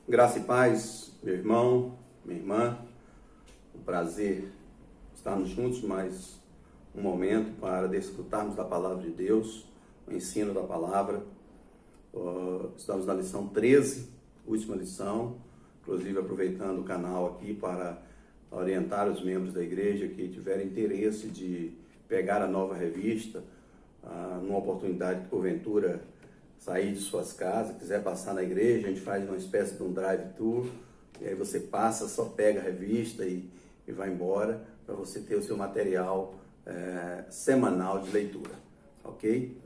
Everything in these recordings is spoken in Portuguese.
Graça e paz, meu irmão, minha irmã. Um prazer estarmos juntos mais um momento para desfrutarmos da palavra de Deus, o ensino da palavra. Estamos na lição 13, última lição, inclusive aproveitando o canal aqui para orientar os membros da igreja que tiverem interesse de pegar a nova revista, numa oportunidade que porventura sair de suas casas, quiser passar na igreja, a gente faz uma espécie de um drive-tour, e aí você passa, só pega a revista e vai embora, para você ter o seu material semanal de leitura, ok?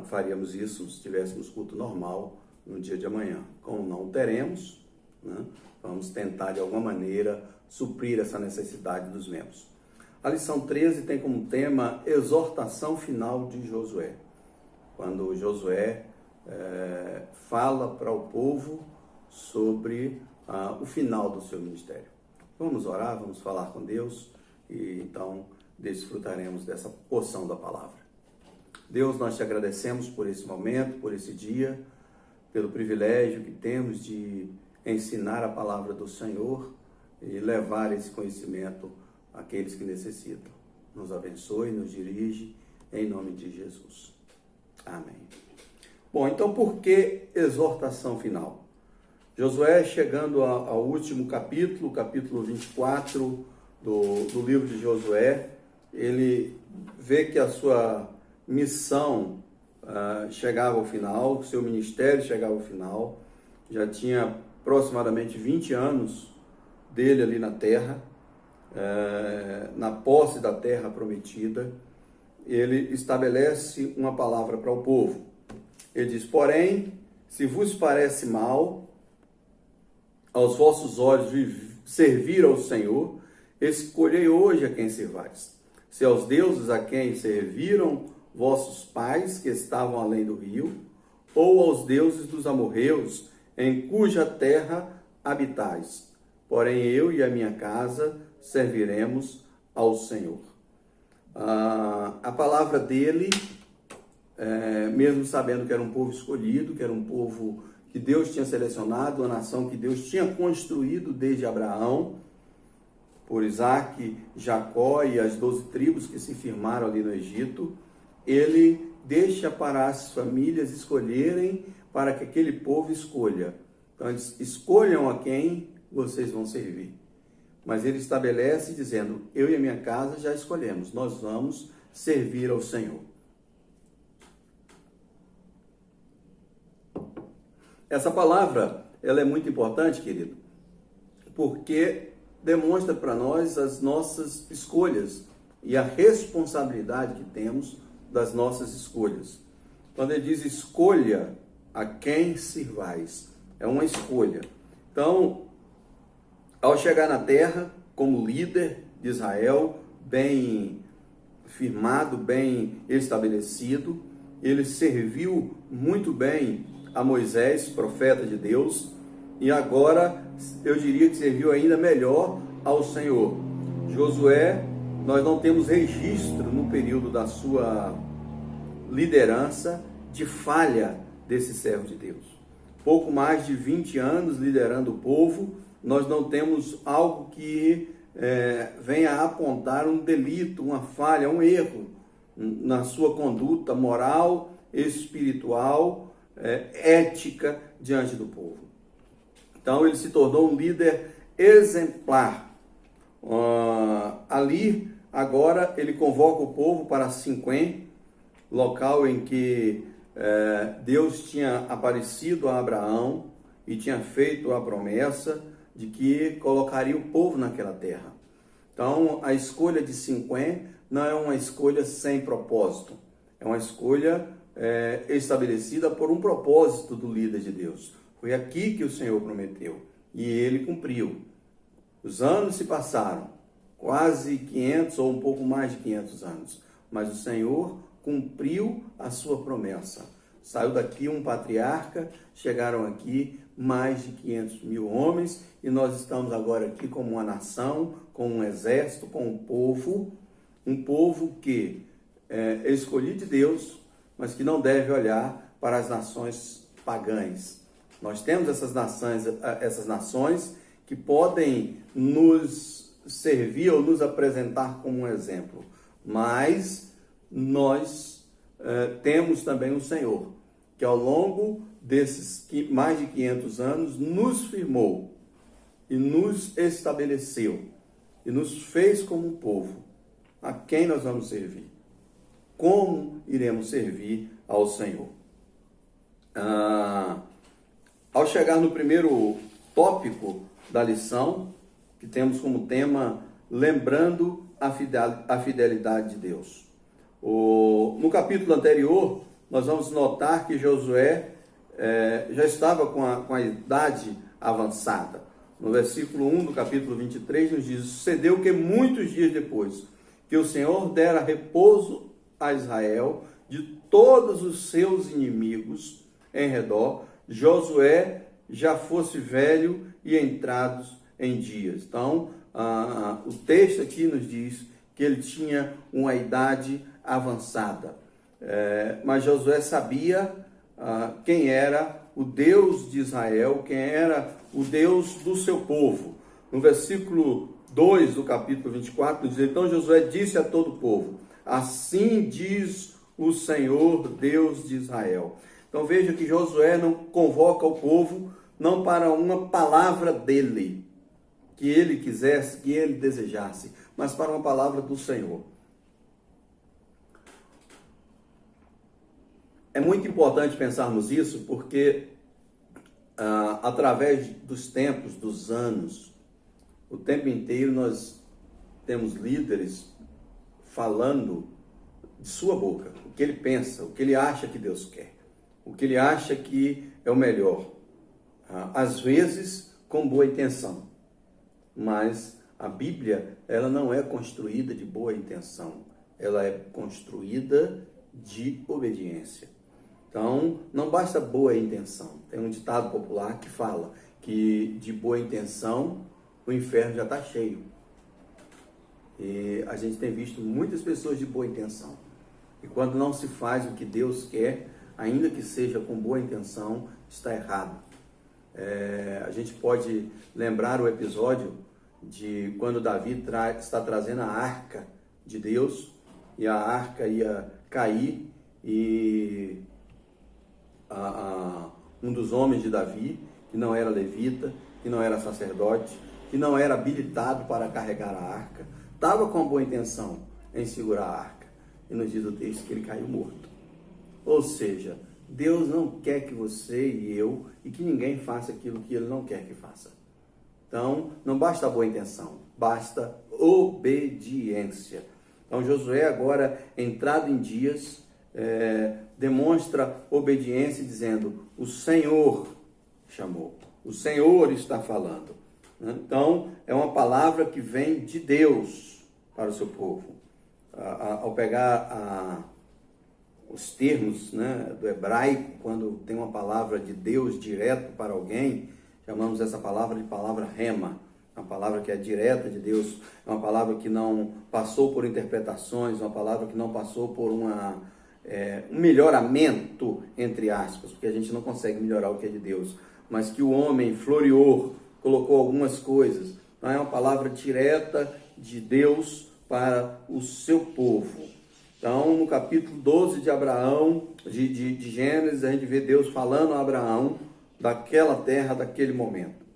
Faríamos isso se tivéssemos culto normal no dia de amanhã. Como não teremos, né, vamos tentar de alguma maneira suprir essa necessidade dos membros. A lição 13 tem como tema exortação final de Josué. Quando Josué fala para o povo sobre o final do seu ministério. Vamos orar, vamos falar com Deus e então desfrutaremos dessa porção da palavra. Deus, nós te agradecemos por esse momento, por esse dia, pelo privilégio que temos de ensinar a palavra do Senhor e levar esse conhecimento àqueles que necessitam. Nos abençoe, nos dirige, em nome de Jesus. Amém. Bom, então por que exortação final? Josué, chegando ao último capítulo, capítulo 24 do livro de Josué, ele vê que a sua missão chegava ao final, o seu ministério chegava ao final, já tinha aproximadamente 20 anos dele ali na terra, na posse da terra prometida. Ele estabelece uma palavra para o povo. Ele diz: porém, se vos parece mal aos vossos olhos servir ao Senhor, escolhei hoje a quem servais. Se aos deuses a quem serviram vossos pais que estavam além do rio, ou aos deuses dos amorreus, em cuja terra habitais. Porém, eu e a minha casa serviremos ao Senhor. A palavra dele, mesmo sabendo que era um povo escolhido, que era um povo que Deus tinha selecionado, uma nação que Deus tinha construído desde Abraão, por Isaac, Jacó e as 12 tribos que se firmaram ali no Egito, ele deixa para as famílias escolherem, para que aquele povo escolha. Então, eles escolham a quem vocês vão servir. Mas ele estabelece dizendo: eu e a minha casa já escolhemos, nós vamos servir ao Senhor. Essa palavra, ela é muito importante, querido, porque demonstra para nós as nossas escolhas e a responsabilidade que temos das nossas escolhas. Quando ele diz escolha a quem servais, é uma escolha. Então, ao chegar na terra, como líder de Israel, bem firmado, bem estabelecido, ele serviu muito bem a Moisés, profeta de Deus, e agora eu diria que serviu ainda melhor ao Senhor. Josué, nós não temos registro no período da sua liderança de falha desse servo de Deus. Pouco mais de 20 anos liderando o povo, nós não temos algo que venha a apontar um delito, uma falha, um erro na sua conduta moral, espiritual, ética diante do povo. Então ele se tornou um líder exemplar. Ali, agora, ele convoca o povo para Siquém, local em que Deus tinha aparecido a Abraão e tinha feito a promessa de que colocaria o povo naquela terra. Então, a escolha de Siquém não é uma escolha sem propósito, é uma escolha estabelecida por um propósito do líder de Deus. Foi aqui que o Senhor prometeu e ele cumpriu. Os anos se passaram, quase 500 ou um pouco mais de 500 anos, mas o Senhor cumpriu a sua promessa. Saiu daqui um patriarca, chegaram aqui mais de 500 mil homens e nós estamos agora aqui como uma nação, com um exército, com um povo que é escolhido de Deus, mas que não deve olhar para as nações pagãs, Nós temos essas nações que podem nos servir ou nos apresentar como um exemplo, mas nós temos também o Senhor, que ao longo desses mais de 500 anos nos firmou e nos estabeleceu e nos fez como um povo. A quem nós vamos servir? Como iremos servir ao Senhor? Ao chegar no primeiro tópico da lição, que temos como tema lembrando a fidelidade de Deus. No capítulo anterior, nós vamos notar que Josué já estava com a idade avançada. No versículo 1 do capítulo 23 nos diz: sucedeu que muitos dias depois que o Senhor dera repouso a Israel de todos os seus inimigos em redor, Josué já fosse velho e entrados em dias. Então, o texto aqui nos diz que ele tinha uma idade avançada. Mas Josué sabia quem era o Deus de Israel, quem era o Deus do seu povo. No versículo 2 do capítulo 24, diz: então Josué disse a todo o povo: assim diz o Senhor, Deus de Israel. Então veja que Josué não convoca o povo não para uma palavra dele, que ele quisesse, que ele desejasse, mas para uma palavra do Senhor. É muito importante pensarmos isso, porque através dos tempos, dos anos, o tempo inteiro nós temos líderes falando de sua boca, o que ele pensa, o que ele acha que Deus quer, o que ele acha que é o melhor. Às vezes com boa intenção, mas a Bíblia, ela não é construída de boa intenção, ela é construída de obediência. Então, não basta boa intenção. Tem um ditado popular que fala que de boa intenção o inferno já está cheio. E a gente tem visto muitas pessoas de boa intenção. E quando não se faz o que Deus quer, ainda que seja com boa intenção, está errado. A gente pode lembrar o episódio de quando Davi está trazendo a arca de Deus, e a arca ia cair, e um dos homens de Davi, que não era levita, que não era sacerdote, que não era habilitado para carregar a arca, estava com a boa intenção em segurar a arca, e nos diz o texto que ele caiu morto. Ou seja, Deus não quer que você e eu, e que ninguém faça aquilo que ele não quer que faça. Então, não basta a boa intenção, basta obediência. Então, Josué agora, entrado em dias, demonstra obediência dizendo: o Senhor chamou, o Senhor está falando. Então, é uma palavra que vem de Deus para o seu povo. Ao pegar os termos, do hebraico, quando tem uma palavra de Deus direto para alguém, chamamos essa palavra de palavra rema, uma palavra que é direta de Deus, é uma palavra que não passou por interpretações, uma palavra que não passou por um melhoramento, entre aspas, porque a gente não consegue melhorar o que é de Deus, mas que o homem floreou, colocou algumas coisas. Não é uma palavra direta de Deus para o seu povo. Então, no capítulo 12 de Abraão, de Gênesis, a gente vê Deus falando a Abraão daquela terra, daquele momento.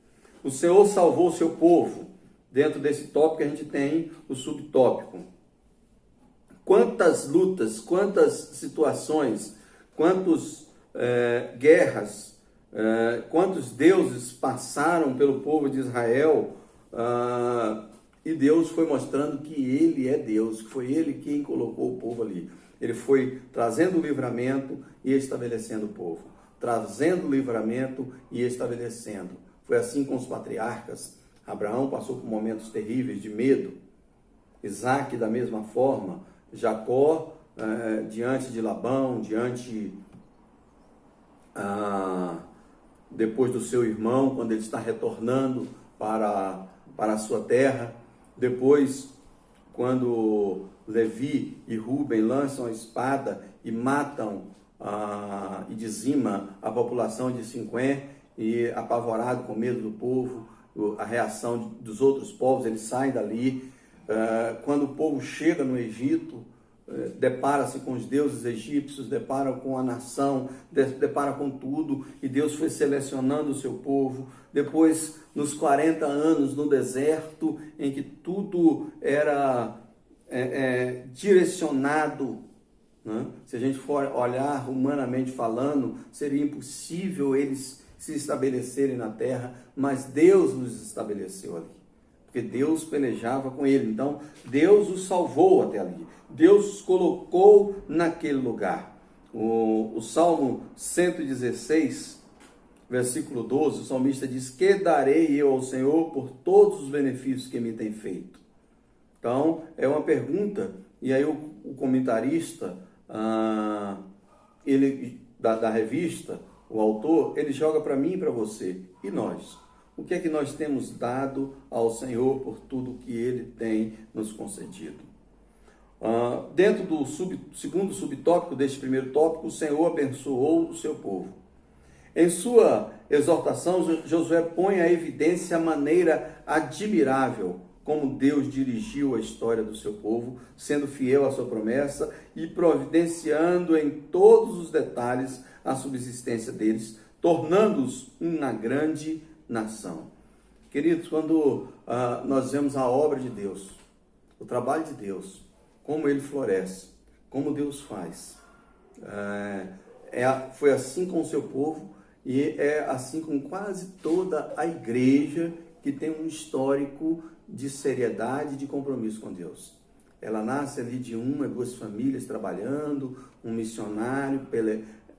O Senhor salvou o seu povo. Dentro desse tópico a gente tem o subtópico. Quantas lutas, quantas situações, quantas guerras, quantos deuses passaram pelo povo de Israel, e Deus foi mostrando que Ele é Deus, que foi Ele quem colocou o povo ali. Ele foi trazendo o livramento e estabelecendo o povo, trazendo o livramento e estabelecendo. Foi assim com os patriarcas. Abraão passou por momentos terríveis de medo, Isaac da mesma forma, Jacó diante de Labão, depois do seu irmão, quando ele está retornando para a sua terra. Depois, quando Levi e Rúben lançam a espada e matam e dizimam a população de Siquém, e apavorado com medo do povo, a reação dos outros povos, eles saem dali. Quando o povo chega no Egito, depara-se com os deuses egípcios, depara com a nação, depara com tudo, e Deus foi selecionando o seu povo. Depois, nos 40 anos no deserto, em que tudo era direcionado, né? Se a gente for olhar humanamente falando, seria impossível eles se estabelecerem na terra, mas Deus os estabeleceu ali, porque Deus pelejava com ele. Então Deus os salvou até ali, Deus os colocou naquele lugar. O Salmo 116, versículo 12, o salmista diz: que darei eu ao Senhor por todos os benefícios que me tem feito? Então é uma pergunta, e aí o comentarista da revista, o autor, ele joga para mim e para você: e nós? O que é que nós temos dado ao Senhor por tudo que Ele tem nos concedido? Dentro do segundo subtópico deste primeiro tópico, o Senhor abençoou o seu povo. Em sua exortação, Josué põe à evidência a maneira admirável como Deus dirigiu a história do seu povo, sendo fiel à sua promessa e providenciando em todos os detalhes a subsistência deles, tornando-os uma grande nação. Queridos, quando nós vemos a obra de Deus, o trabalho de Deus, como ele floresce, como Deus faz, foi assim com o seu povo e é assim com quase toda a igreja que tem um histórico de seriedade e de compromisso com Deus. Ela nasce ali de uma, duas famílias trabalhando, um missionário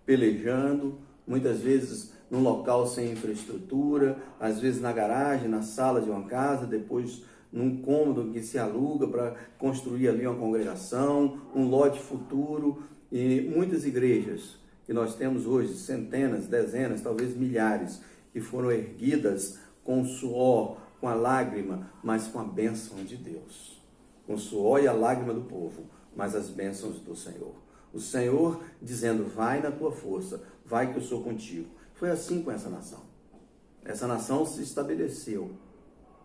pelejando, muitas vezes num local sem infraestrutura, às vezes na garagem, na sala de uma casa, depois num cômodo que se aluga para construir ali uma congregação, um lote futuro. E muitas igrejas que nós temos hoje, centenas, dezenas, talvez milhares, que foram erguidas com o suor, com a lágrima, mas com a bênção de Deus. Com o suor e a lágrima do povo, mas as bênçãos do Senhor. O Senhor dizendo: vai na tua força, vai que eu sou contigo. Foi assim com essa nação. Essa nação se estabeleceu.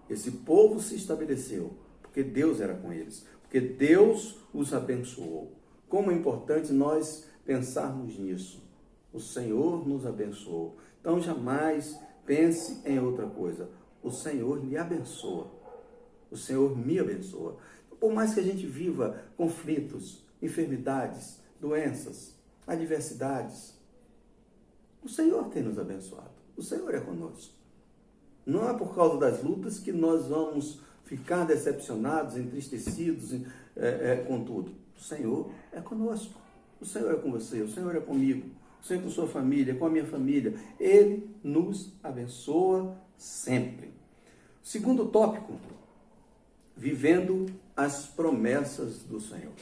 Esse povo se estabeleceu, porque Deus era com eles, porque Deus os abençoou. Como é importante nós pensarmos nisso. O Senhor nos abençoou. Então jamais pense em outra coisa. O Senhor lhe abençoa. O Senhor me abençoa. Por mais que a gente viva conflitos, enfermidades, doenças, adversidades, o Senhor tem nos abençoado. O Senhor é conosco. Não é por causa das lutas que nós vamos ficar decepcionados, entristecidos com tudo. O Senhor é conosco. O Senhor é com você, o Senhor é comigo, o Senhor é com sua família, com a minha família. Ele nos abençoa sempre. Segundo tópico, vivendo as promessas do Senhor.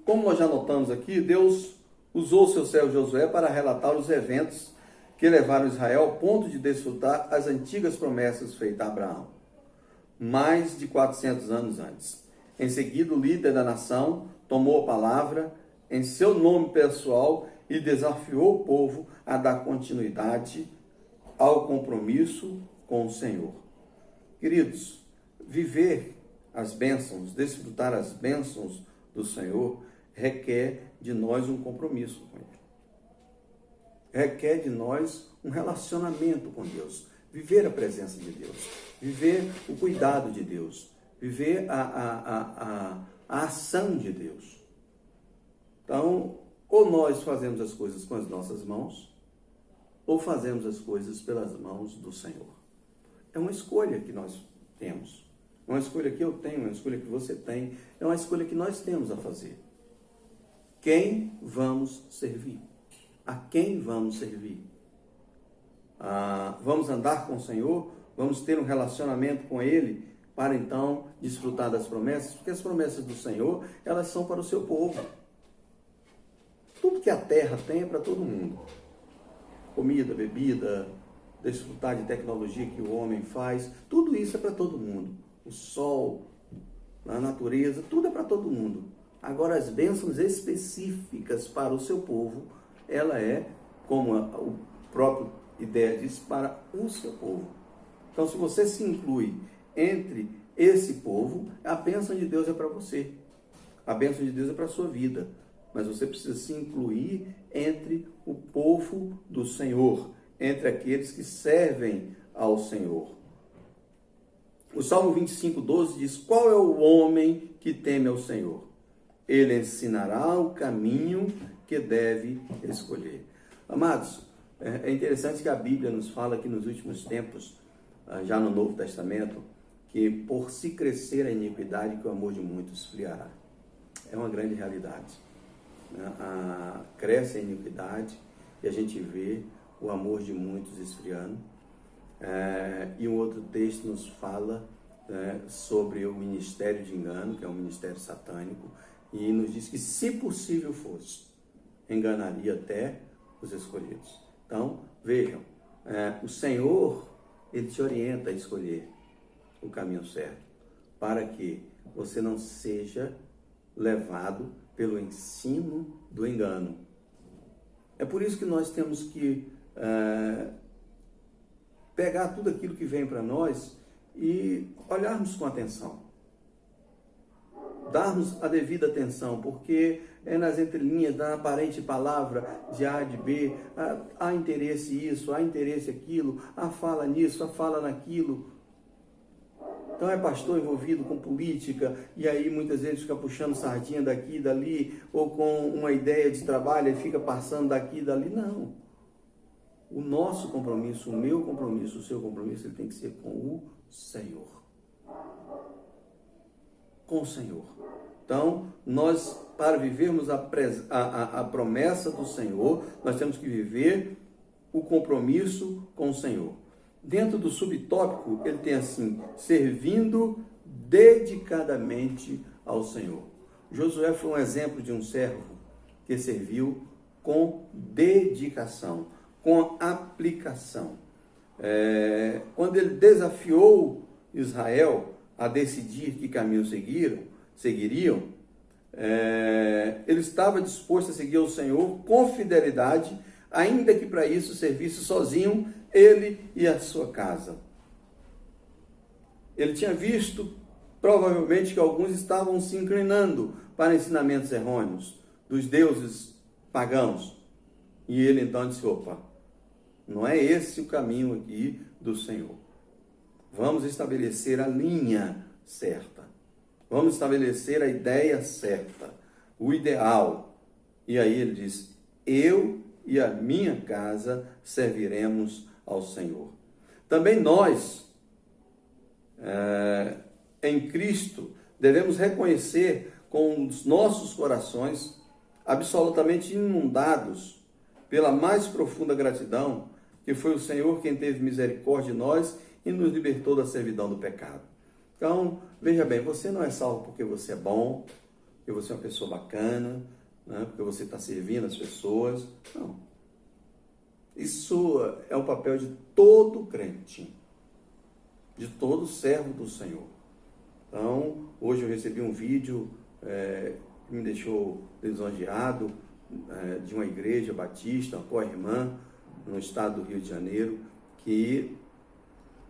Como nós já notamos aqui, Deus usou o seu servo Josué para relatar os eventos que levaram Israel ao ponto de desfrutar as antigas promessas feitas a Abraão, mais de 400 anos antes. Em seguida, o líder da nação tomou a palavra em seu nome pessoal e desafiou o povo a dar continuidade ao compromisso com o Senhor. Queridos, viver as bênçãos, desfrutar as bênçãos do Senhor, requer de nós um compromisso com Ele. Requer de nós um relacionamento com Deus. Viver a presença de Deus. Viver o cuidado de Deus. Viver a ação de Deus. Então, ou nós fazemos as coisas com as nossas mãos, ou fazemos as coisas pelas mãos do Senhor. É uma escolha que nós temos. É uma escolha que eu tenho, é uma escolha que você tem, é uma escolha que nós temos a fazer. Quem vamos servir? A quem vamos servir? Vamos andar com o Senhor? Vamos ter um relacionamento com Ele para então desfrutar das promessas? Porque as promessas do Senhor, elas são para o seu povo. Tudo que a terra tem é para todo mundo. Comida, bebida, desfrutar de tecnologia que o homem faz, tudo isso é para todo mundo. O sol, a natureza, tudo é para todo mundo. Agora, as bênçãos específicas para o seu povo, ela é como o próprio ideia diz, para o seu povo. Então, se você se inclui entre esse povo, a bênção de Deus é para você. A bênção de Deus é para a sua vida. Mas você precisa se incluir entre o povo do Senhor, entre aqueles que servem ao Senhor. O Salmo 25:12 diz: qual é o homem que teme ao Senhor? Ele ensinará o caminho que deve escolher. Amados, é interessante que a Bíblia nos fala que nos últimos tempos, já no Novo Testamento, que por se crescer a iniquidade, que o amor de muitos esfriará. É uma grande realidade. Cresce a iniquidade e a gente vê o amor de muitos esfriando. E um outro texto nos fala sobre o ministério de engano, que é um ministério satânico, e nos diz que, se possível fosse, enganaria até os escolhidos. Então, vejam, o Senhor, Ele te orienta a escolher o caminho certo, para que você não seja levado pelo ensino do engano. É por isso que nós temos que pegar tudo aquilo que vem para nós e olharmos com atenção. Darmos a devida atenção, porque é nas entrelinhas da aparente palavra de A, de B, há interesse isso, há interesse aquilo, há fala nisso, há fala naquilo. Então é pastor envolvido com política, e aí muitas vezes fica puxando sardinha daqui e dali, ou com uma ideia de trabalho e fica passando daqui e dali. Não. O nosso compromisso, o meu compromisso, o seu compromisso, ele tem que ser com o Senhor. Com o Senhor. Então, nós, para vivermos a promessa do Senhor, nós temos que viver o compromisso com o Senhor. Dentro do subtópico, ele tem assim: servindo dedicadamente ao Senhor. Josué foi um exemplo de um servo que serviu com dedicação, com aplicação. Quando ele desafiou Israel a decidir que caminho seguiriam, ele estava disposto a seguir ao Senhor com fidelidade, ainda que para isso servisse sozinho, ele e a sua casa. Ele tinha visto, provavelmente, que alguns estavam se inclinando para ensinamentos errôneos dos deuses pagãos. E ele então disse: opa, não é esse o caminho aqui do Senhor. Vamos estabelecer a linha certa. Vamos estabelecer a ideia certa, o ideal. E aí ele diz: eu e a minha casa serviremos ao Senhor. Também nós, em Cristo, devemos reconhecer com os nossos corações absolutamente inundados pela mais profunda gratidão, que foi o Senhor quem teve misericórdia de nós e nos libertou da servidão do pecado. Então, veja bem, você não é salvo porque você é bom, porque você é uma pessoa bacana, né? Porque você está servindo as pessoas. Não. Isso é o papel de todo crente, de todo servo do Senhor. Então, hoje eu recebi um vídeo que me deixou lisonjeado, de uma igreja batista, uma co-irmã, no estado do Rio de Janeiro, que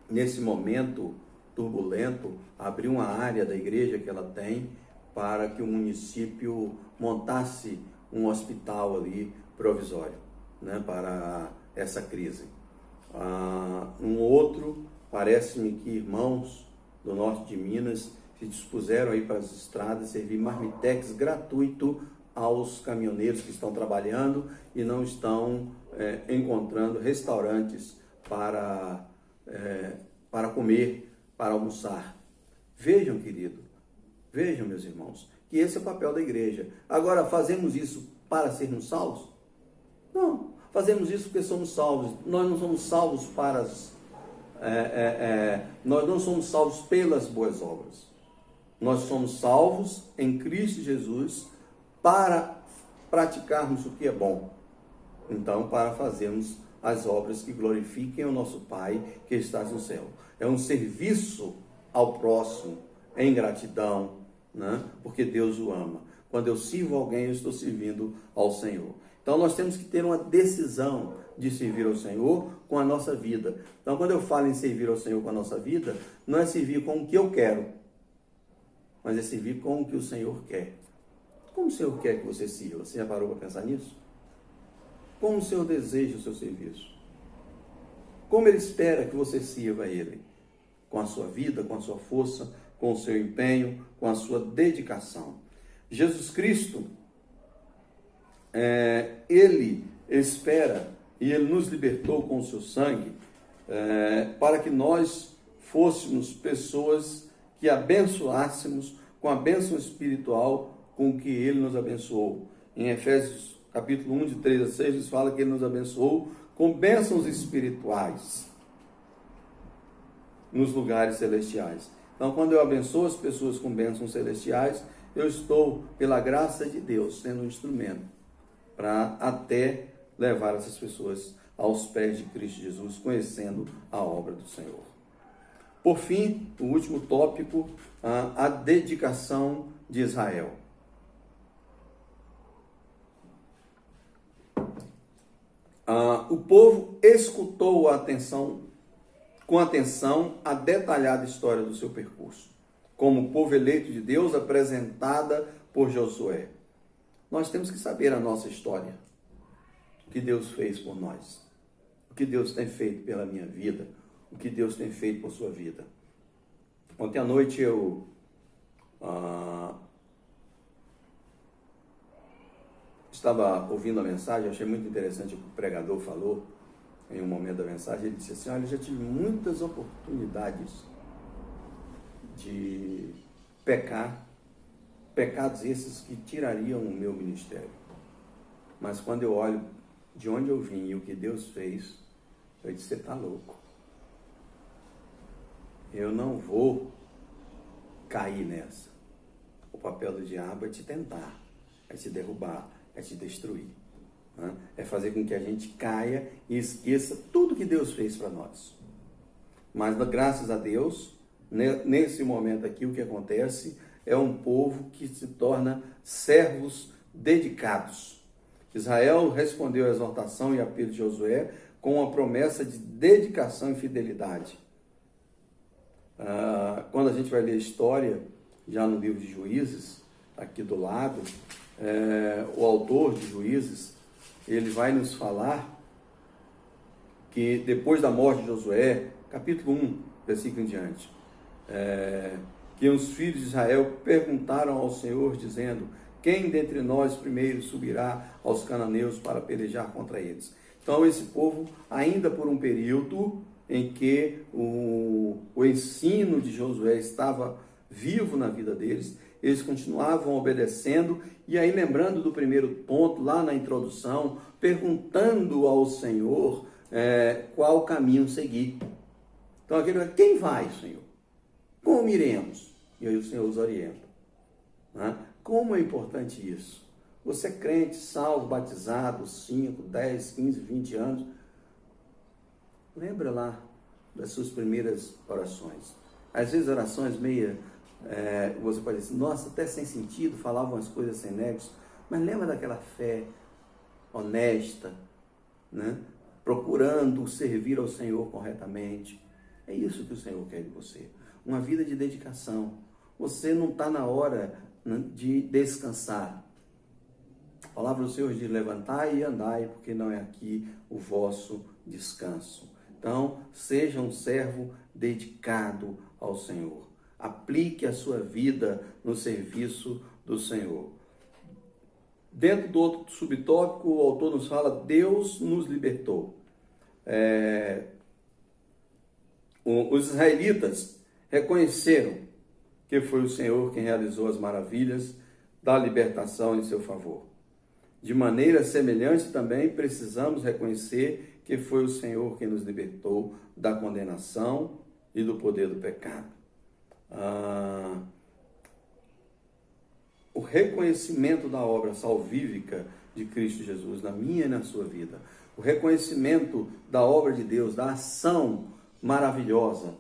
nesse momento turbulento abriu uma área da igreja que ela tem para que o município montasse um hospital ali provisório, né, para essa crise. Um outro, parece-me que irmãos do norte de Minas se dispuseram aí para as estradas servir marmitex gratuito aos caminhoneiros que estão trabalhando e não estão encontrando restaurantes para comer, para almoçar. Vejam, querido, vejam, meus irmãos, que esse é o papel da igreja. Agora, fazemos isso para sermos salvos? Não, fazemos isso porque somos salvos. Nós não somos salvos nós não somos salvos pelas boas obras. Nós somos salvos em Cristo Jesus para praticarmos o que é bom. Então, para fazermos as obras que glorifiquem o nosso Pai que estás no céu. É um serviço ao próximo, em gratidão, né? Porque Deus o ama. Quando eu sirvo alguém, eu estou servindo ao Senhor. Então nós temos que ter uma decisão de servir ao Senhor com a nossa vida. Então quando eu falo em servir ao Senhor com a nossa vida, não é servir com o que eu quero, mas é servir com o que o Senhor quer. Como o Senhor quer que você sirva? Você já parou para pensar nisso? Como o Senhor deseja o seu serviço? Como Ele espera que você sirva a Ele? Com a sua vida, com a sua força, com o seu empenho, com a sua dedicação. Jesus Cristo, Ele espera e Ele nos libertou com o seu sangue para que nós fôssemos pessoas que abençoássemos com a bênção espiritual com que Ele nos abençoou. Em Efésios capítulo 1, de 3 a 6, nos fala que Ele nos abençoou com bênçãos espirituais nos lugares celestiais. Então, quando eu abençoo as pessoas com bênçãos celestiais, eu estou, pela graça de Deus, sendo um instrumento para até levar essas pessoas aos pés de Cristo Jesus, conhecendo a obra do Senhor. Por fim, o último tópico, a dedicação de Israel. O povo escutou com atenção a detalhada história do seu percurso, como povo eleito de Deus apresentada por Josué. Nós temos que saber a nossa história, o que Deus fez por nós, o que Deus tem feito pela minha vida, o que Deus tem feito por sua vida. Ontem à noite eu estava ouvindo a mensagem, achei muito interessante o que o pregador falou em um momento da mensagem. Ele disse assim: olha, eu já tive muitas oportunidades de pecados esses que tirariam o meu ministério. Mas quando eu olho de onde eu vim e o que Deus fez, eu disse: você está louco. Eu não vou cair nessa. O papel do diabo é te tentar, é te derrubar, é te destruir. É fazer com que a gente caia e esqueça tudo que Deus fez para nós. Mas graças a Deus, nesse momento aqui, o que acontece é um povo que se torna servos dedicados. Israel respondeu à exortação e apelo de Josué com a promessa de dedicação e fidelidade. Quando a gente vai ler a história, já no livro de Juízes, aqui do lado, o autor de Juízes, ele vai nos falar que depois da morte de Josué, capítulo 1, versículo em diante, que os filhos de Israel perguntaram ao Senhor, dizendo: quem dentre nós primeiro subirá aos cananeus para pelejar contra eles? Então esse povo, ainda por um período em que o ensino de Josué estava vivo na vida deles, eles continuavam obedecendo, e aí lembrando do primeiro ponto, lá na introdução, perguntando ao Senhor qual caminho seguir. Então aquele vai: quem vai, Senhor? Como iremos? E aí o Senhor os orienta. Como é importante isso? Você é crente, salvo, batizado, 5, 10, 15, 20 anos. Lembra lá das suas primeiras orações. Às vezes orações meia... você pode dizer: nossa, até sem sentido, falavam as coisas sem nexo. Mas lembra daquela fé honesta, procurando servir ao Senhor corretamente. É isso que o Senhor quer de você, uma vida de dedicação. Você não está na hora de descansar. A palavra do Senhor diz: levantai e andai, porque não é aqui o vosso descanso. Então, seja um servo dedicado ao Senhor. Aplique a sua vida no serviço do Senhor. Dentro do outro subtópico, o autor nos fala: Deus nos libertou. Os israelitas reconheceram que foi o Senhor quem realizou as maravilhas da libertação em seu favor. De maneira semelhante também precisamos reconhecer que foi o Senhor quem nos libertou da condenação e do poder do pecado. O reconhecimento da obra salvífica de Cristo Jesus na minha e na sua vida, o reconhecimento da obra de Deus, da ação maravilhosa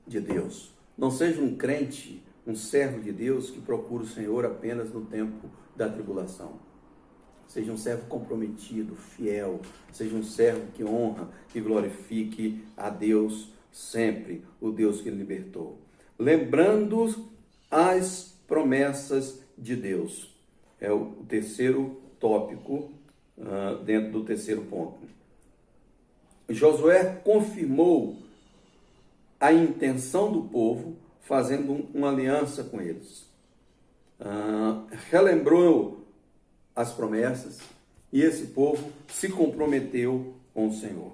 de Deus. Não seja um crente um servo de Deus que procura o Senhor apenas no tempo da tribulação. Seja um servo comprometido, fiel, seja um servo que honra, que glorifique a Deus sempre, o Deus que ele libertou. Lembrando as promessas de Deus. É o terceiro tópico dentro do terceiro ponto. Josué confirmou a intenção do povo, fazendo uma aliança com eles. Relembrou as promessas e esse povo se comprometeu com o Senhor.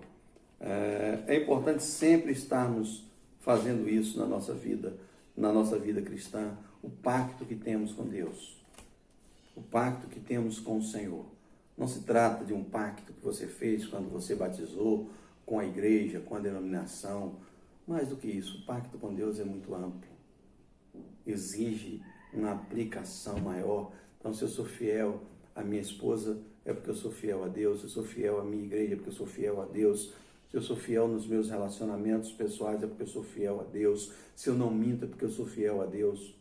É importante sempre estarmos fazendo isso na nossa vida cristã, o pacto que temos com Deus, o pacto que temos com o Senhor. Não se trata de um pacto que você fez quando você batizou com a igreja, com a denominação. Mais do que isso, o pacto com Deus é muito amplo. Exige uma aplicação maior. Então, se eu sou fiel à minha esposa, é porque eu sou fiel a Deus. Se eu sou fiel à minha igreja, é porque eu sou fiel a Deus. Se eu sou fiel nos meus relacionamentos pessoais, é porque eu sou fiel a Deus. Se eu não minto, é porque eu sou fiel a Deus.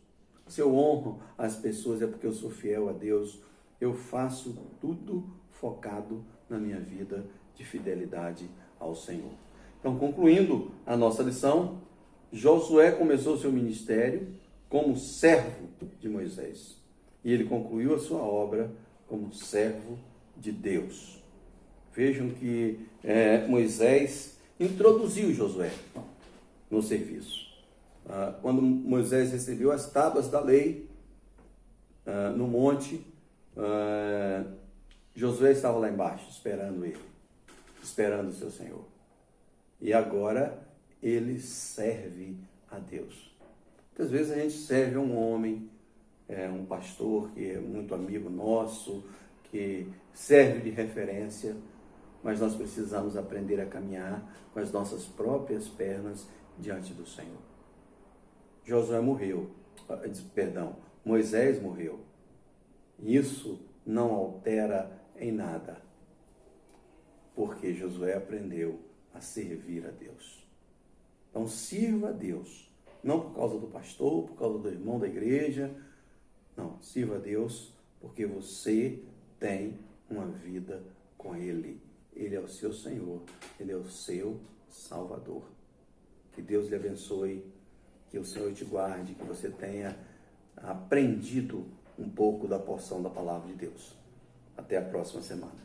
Se eu honro as pessoas, é porque eu sou fiel a Deus. Eu faço tudo focado na minha vida de fidelidade ao Senhor. Então, concluindo a nossa lição, Josué começou seu ministério como servo de Moisés. E ele concluiu a sua obra como servo de Deus. Vejam que Moisés introduziu Josué no serviço. Quando Moisés recebeu as tábuas da lei no monte, Josué estava lá embaixo, esperando ele, esperando o seu Senhor. E agora ele serve a Deus. Muitas vezes a gente serve a um homem, um pastor que é muito amigo nosso, que serve de referência, mas nós precisamos aprender a caminhar com as nossas próprias pernas diante do Senhor. Moisés morreu. Isso não altera em nada, porque Josué aprendeu a servir a Deus. Então, sirva a Deus, não por causa do pastor, por causa do irmão da igreja, não, sirva a Deus porque você tem uma vida com Ele. Ele é o seu Senhor, Ele é o seu Salvador. Que Deus lhe abençoe, que o Senhor te guarde, que você tenha aprendido um pouco da porção da palavra de Deus. Até a próxima semana.